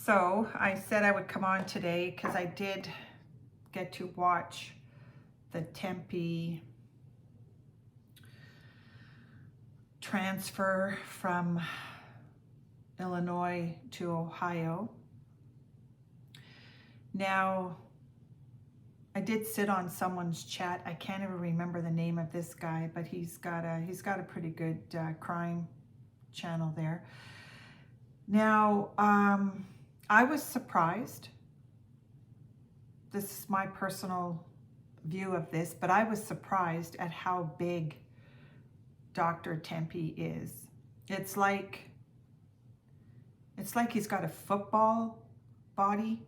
So I said I would come on today because I did get to watch the Tempe transfer from Illinois to Ohio. Now, I did sit on someone's chat. I can't even remember the name of this guy, but he's got a pretty good crime channel there. Now, I was surprised. This is my personal view of this, but I was surprised at how big Dr. Tempe is. It's like he's got a football body.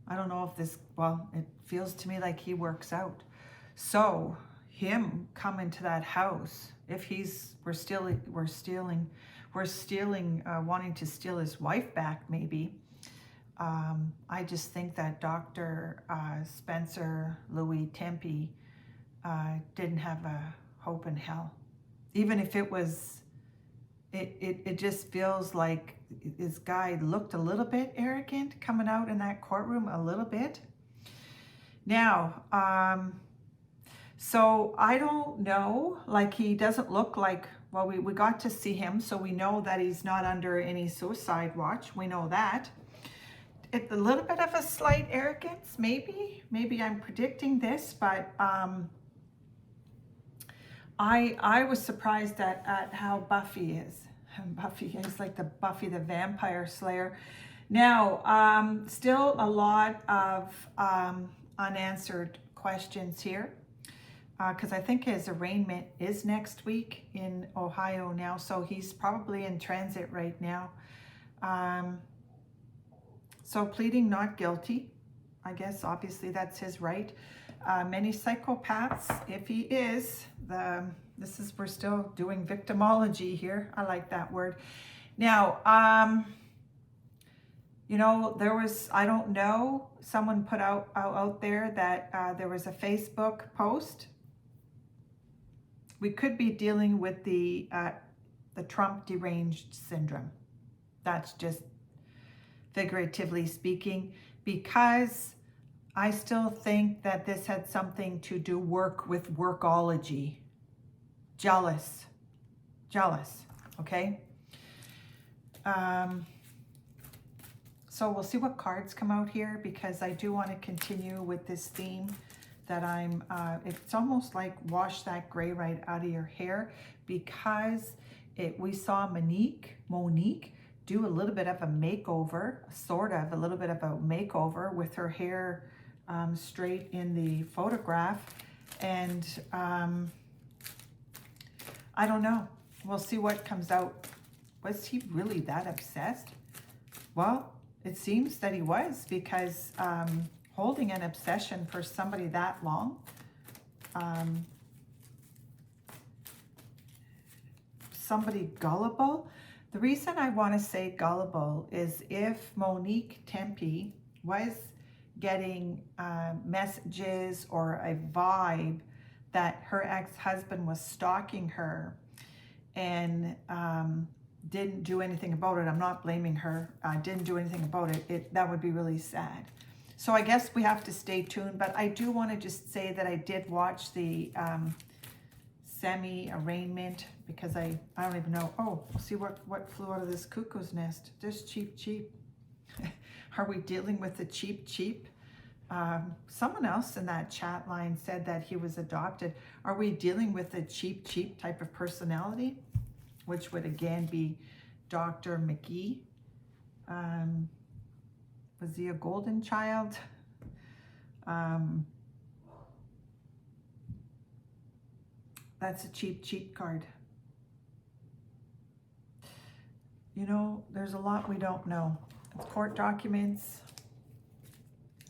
I don't know if this, well, it feels to me like he works out. So him coming to that house, if we're stealing, wanting to steal his wife back, maybe. I just think that Dr. Spencer Louis Tempe didn't have a hope in hell. Even if it was, it just feels like this guy looked a little bit arrogant coming out in that courtroom, a little bit. Now, so I don't know, like he doesn't look like, well, we got to see him, so we know that he's not under any suicide watch. We know that. It's a little bit of a slight arrogance, maybe I'm predicting this, but I was surprised at how Buffy is. Buffy is like the Buffy the Vampire Slayer. Now, still a lot of unanswered questions here, because I think his arraignment is next week in Ohio now, so he's probably in transit right now. So pleading not guilty, I guess obviously that's his right. Many psychopaths, if he is, we're still doing victimology here. I like that word. Now, you know, there was, I don't know, someone put out there that there was a Facebook post. We could be dealing with the Trump deranged syndrome. That's just figuratively speaking, because I still think that this had something to do with workology. Jealous, okay? So we'll see what cards come out here, because I do want to continue with this theme that it's almost like wash that gray right out of your hair, because we saw Monique do a little bit of a makeover, a little bit of a makeover with her hair straight in the photograph. And I don't know. We'll see what comes out. Was he really that obsessed? Well, it seems that he was, because holding an obsession for somebody that long, somebody gullible. The reason I want to say gullible is if Monique Tempe was getting messages or a vibe that her ex-husband was stalking her and didn't do anything about it. I'm not blaming her. Didn't do anything about it. That would be really sad. So I guess we have to stay tuned. But I do want to just say that I did watch the semi-arraignment, because I don't even know. Oh, see what flew out of this cuckoo's nest. Just cheap. Are we dealing with the cheap? Someone else in that chat line said that he was adopted. Are we dealing with a cheap type of personality? Which would again be Dr. McGee. Was he a golden child? That's a cheap card. You know, there's a lot we don't know. Court documents.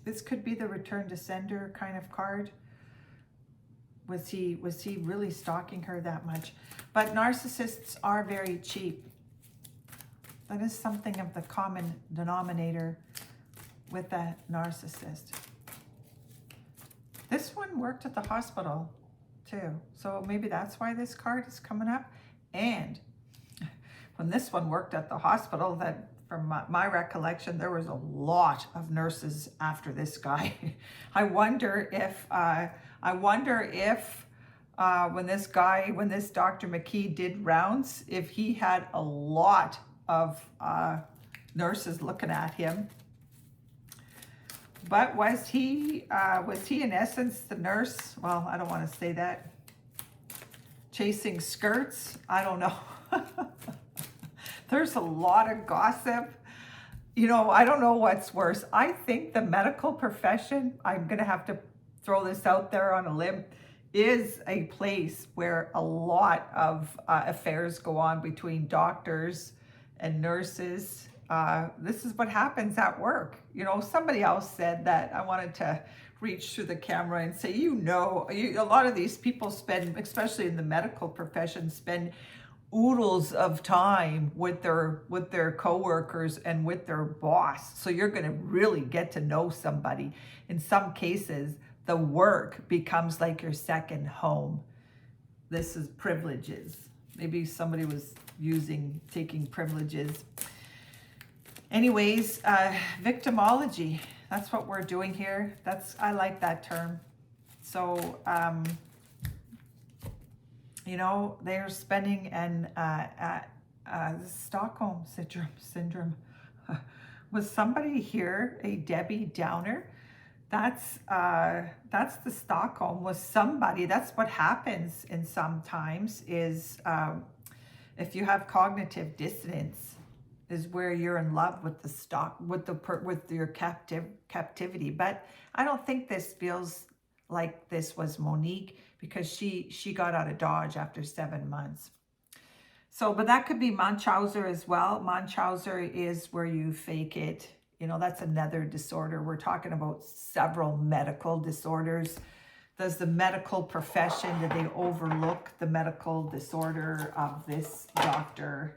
This could be the return to sender kind of card. Was he really stalking her that much? But narcissists are very cheap. That is something of the common denominator with a narcissist. This one worked at the hospital too. So maybe that's why this card is coming up. And when this one worked at the hospital, that from my recollection, there was a lot of nurses after this guy. I wonder if when this Dr. McKee did rounds, if he had a lot of nurses looking at him. But was he in essence the nurse? Well, I don't want to say that. Chasing skirts? I don't know. There's a lot of gossip. You know, I don't know what's worse. I think the medical profession, I'm going to have to throw this out there on a limb, is a place where a lot of affairs go on between doctors and nurses. This is what happens at work. You know, somebody else said that. I wanted to reach through the camera and say, a lot of these people spend, especially in the medical profession, spend oodles of time with their coworkers and with their boss. So you're going to really get to know somebody. In some cases, the work becomes like your second home. This is privileges. Maybe somebody was taking privileges. Anyways, victimology. That's what we're doing here. I like that term. So, you know, they're spending Stockholm syndrome. Was somebody here a Debbie Downer? That's the Stockholm. Was somebody? That's what happens in sometimes is if you have cognitive dissonance, is where you're in love with with your captivity. But I don't think this feels like this was Monique, because she got out of Dodge after 7 months. So, but that could be Munchausen as well. Munchausen is where you fake it. You know, that's another disorder. We're talking about several medical disorders. Does the medical profession, did they overlook the medical disorder of this Dr.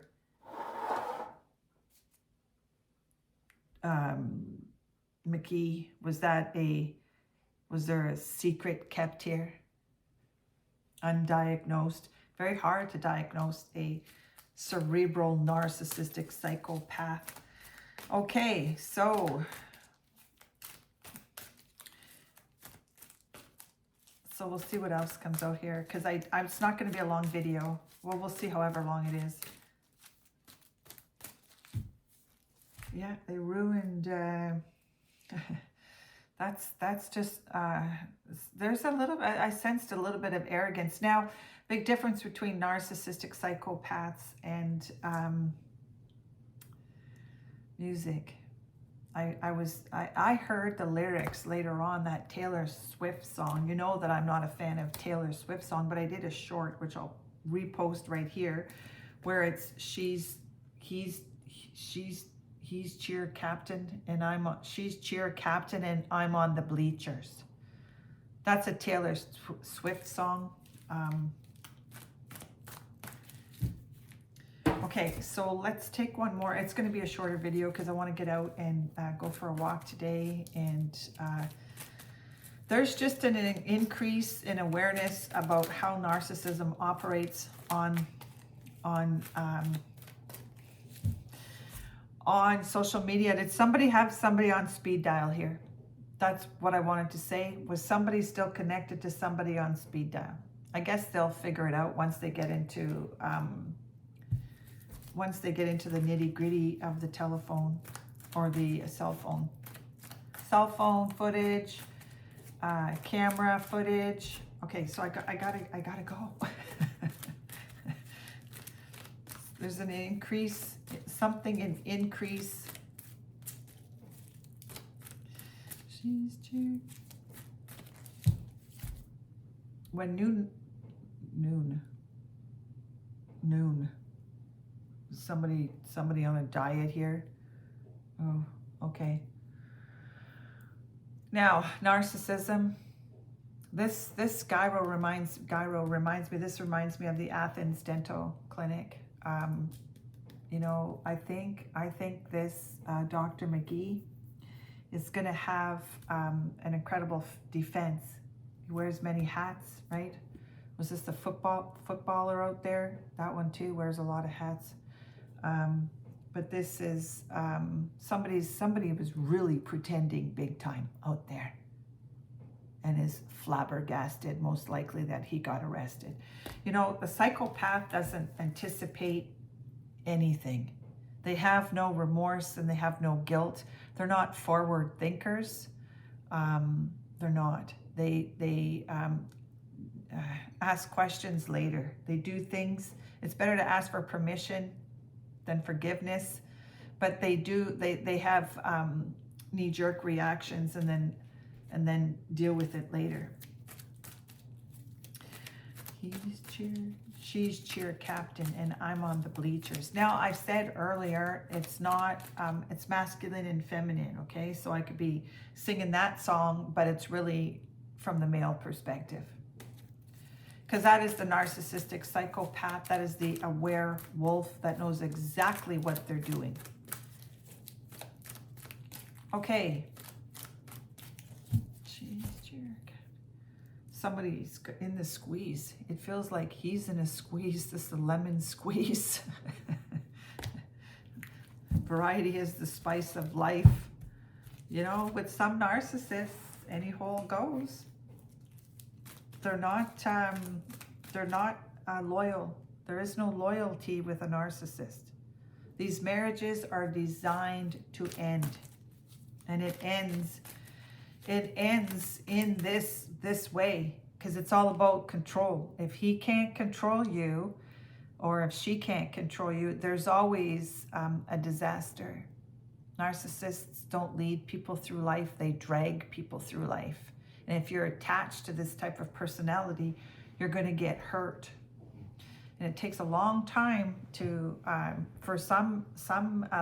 McKee? Was there a secret kept here? Undiagnosed. Very hard to diagnose a cerebral narcissistic psychopath. Okay, so we'll see what else comes out here, because it's not going to be a long video. Well, we'll see however long it is. Yeah, they ruined. That's just. There's a little. I sensed a little bit of arrogance. Now, big difference between narcissistic psychopaths and music. I heard the lyrics later on, that Taylor Swift song. You know that I'm not a fan of Taylor Swift song, but I did a short, which I'll repost right here, where it's he's cheer captain and she's cheer captain and I'm on the bleachers. That's a Taylor Swift song. Okay, so let's take one more. It's going to be a shorter video because I want to get out and go for a walk today. And there's just an increase in awareness about how narcissism operates on social media. Did somebody have somebody on speed dial here? That's what I wanted to say. Was somebody still connected to somebody on speed dial? I guess they'll figure it out once they get into the nitty-gritty of the telephone or the cell phone. Cell phone footage, camera footage. Okay, so I gotta go. There's an increase, an increase. She's cheered. When noon. Somebody on a diet here. Oh, okay. Now, narcissism. This gyro reminds me. This reminds me of the Athens Dental Clinic. You know, I think this Dr. McGee is going to have an incredible defense. He wears many hats, right? Was this the footballer out there? That one too wears a lot of hats. But this is somebody was really pretending big time out there, and is flabbergasted, most likely, that he got arrested. You know, the psychopath doesn't anticipate anything. They have no remorse and they have no guilt. They're not forward thinkers. They're not. They ask questions later. They do things. It's better to ask for permission than forgiveness. But they have knee-jerk reactions and then deal with it later. She's cheer captain and I'm on the bleachers. Now, I said earlier, it's not, it's masculine and feminine, okay? So I could be singing that song, but it's really from the male perspective. Because that is the narcissistic psychopath. That is the aware wolf that knows exactly what they're doing. Okay. Somebody's in the squeeze. It feels like he's in a squeeze. This is a lemon squeeze. Variety is the spice of life. You know, with some narcissists, any hole goes. They're not loyal. There is no loyalty with a narcissist. These marriages are designed to end. And it ends in this way, because it's all about control. If he can't control you, or if she can't control you, there's always a disaster. Narcissists don't lead people through life, they drag people through life. And if you're attached to this type of personality, you're going to get hurt. And it takes a long time to, for some,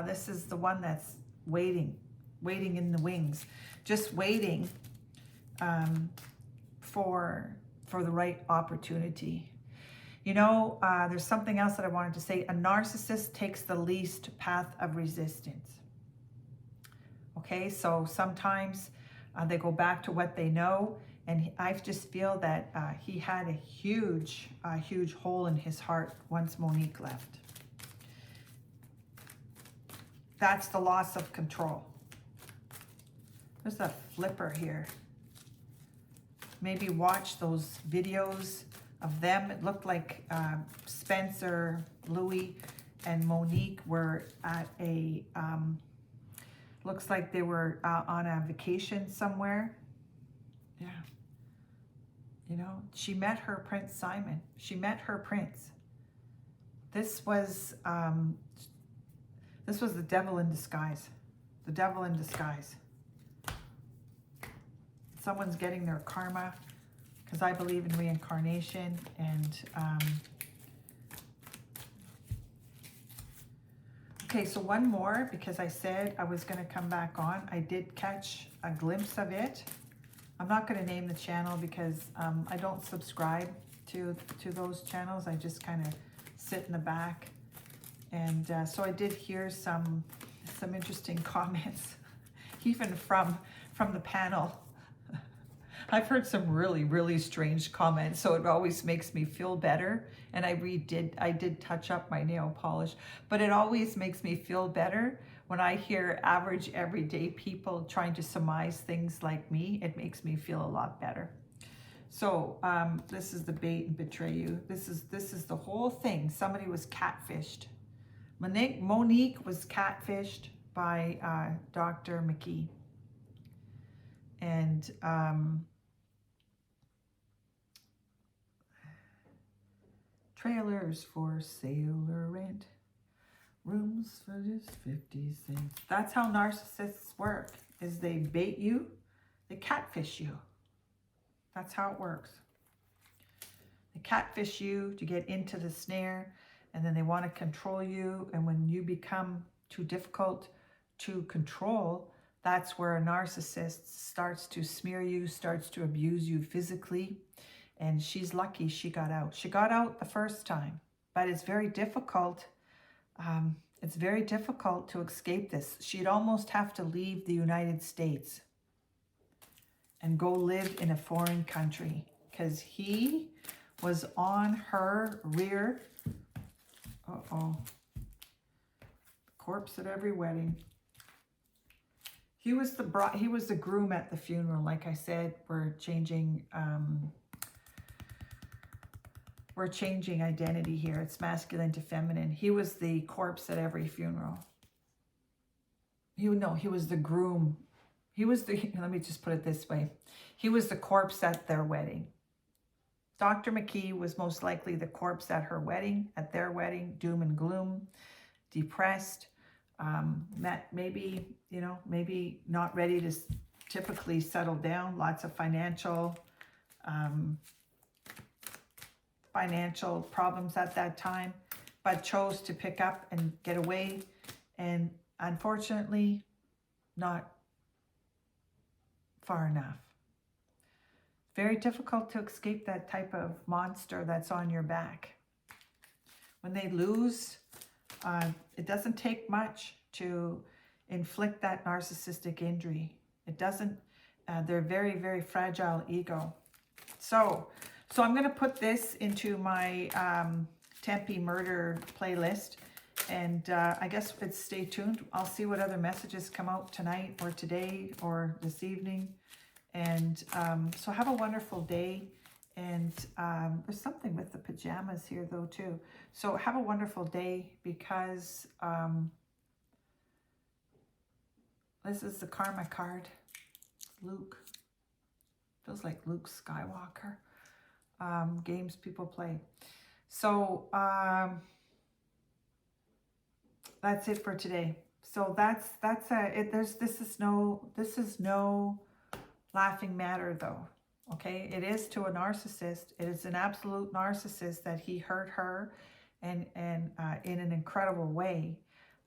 this is the one that's waiting in the wings, just waiting for the right opportunity. You know, there's something else that I wanted to say. A narcissist takes the least path of resistance. Okay, so sometimes they go back to what they know, and I just feel that he had a huge hole in his heart once Monique left. That's the loss of control. There's a flipper here. Maybe watch those videos of them. It looked like Spencer, Louis, and Monique were at a, looks like they were on a vacation somewhere. Yeah. You know, she met her Prince Simon. She met her prince. This was the devil in disguise. The devil in disguise. Someone's getting their karma, because I believe in reincarnation. And okay, so one more, because I said I was going to come back on. I did catch a glimpse of it. I'm not going to name the channel because I don't subscribe to those channels. I just kind of sit in the back. And so I did hear some interesting comments, even from the panel. I've heard some really strange comments, so it always makes me feel better. And I did touch up my nail polish, but it always makes me feel better when I hear average everyday people trying to surmise things like me. It makes me feel a lot better. So this is the bait and betray you. This is the whole thing. Somebody was catfished. Monique was catfished by Dr. McKee. And trailers for sale or rent, rooms for just 50 cents. That's how narcissists work, is they bait you, they catfish you. That's how it works. They catfish you to get into the snare, and then they want to control you. And when you become too difficult to control, that's where a narcissist starts to smear you, starts to abuse you physically. And she's lucky she got out. She got out the first time, but it's very difficult. It's very difficult to escape this. She'd almost have to leave the United States and go live in a foreign country, because he was on her rear. Corpse at every wedding. He was the groom at the funeral. Like I said, we're changing identity here. It's masculine to feminine. He was the corpse at every funeral. He was the groom. Let me just put it this way. He was the corpse at their wedding. Dr. McKee was most likely the corpse at her wedding, at their wedding, doom and gloom, depressed, maybe not ready to typically settle down, lots of financial problems at that time, but chose to pick up and get away, and unfortunately not far enough. Very difficult to escape that type of monster that's on your back. When they lose, it doesn't take much to inflict that narcissistic injury. It doesn't, they're very, very fragile ego. So I'm going to put this into my Tepe Murder playlist. And I guess it's stay tuned. I'll see what other messages come out tonight or today or this evening. And so have a wonderful day. And there's something with the pajamas here though too. So have a wonderful day, because this is the karma card. Luke. Feels like Luke Skywalker. Games people play. So that's it for today. So this is no laughing matter though. Okay, it is to a narcissist. It is an absolute narcissist that he hurt her, and in an incredible way.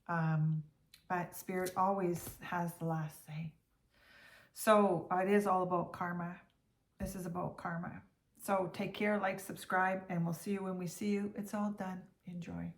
But Spirit always has the last say. So it is all about karma. This is about karma. So take care, like, subscribe, and we'll see you when we see you. It's all done. Enjoy.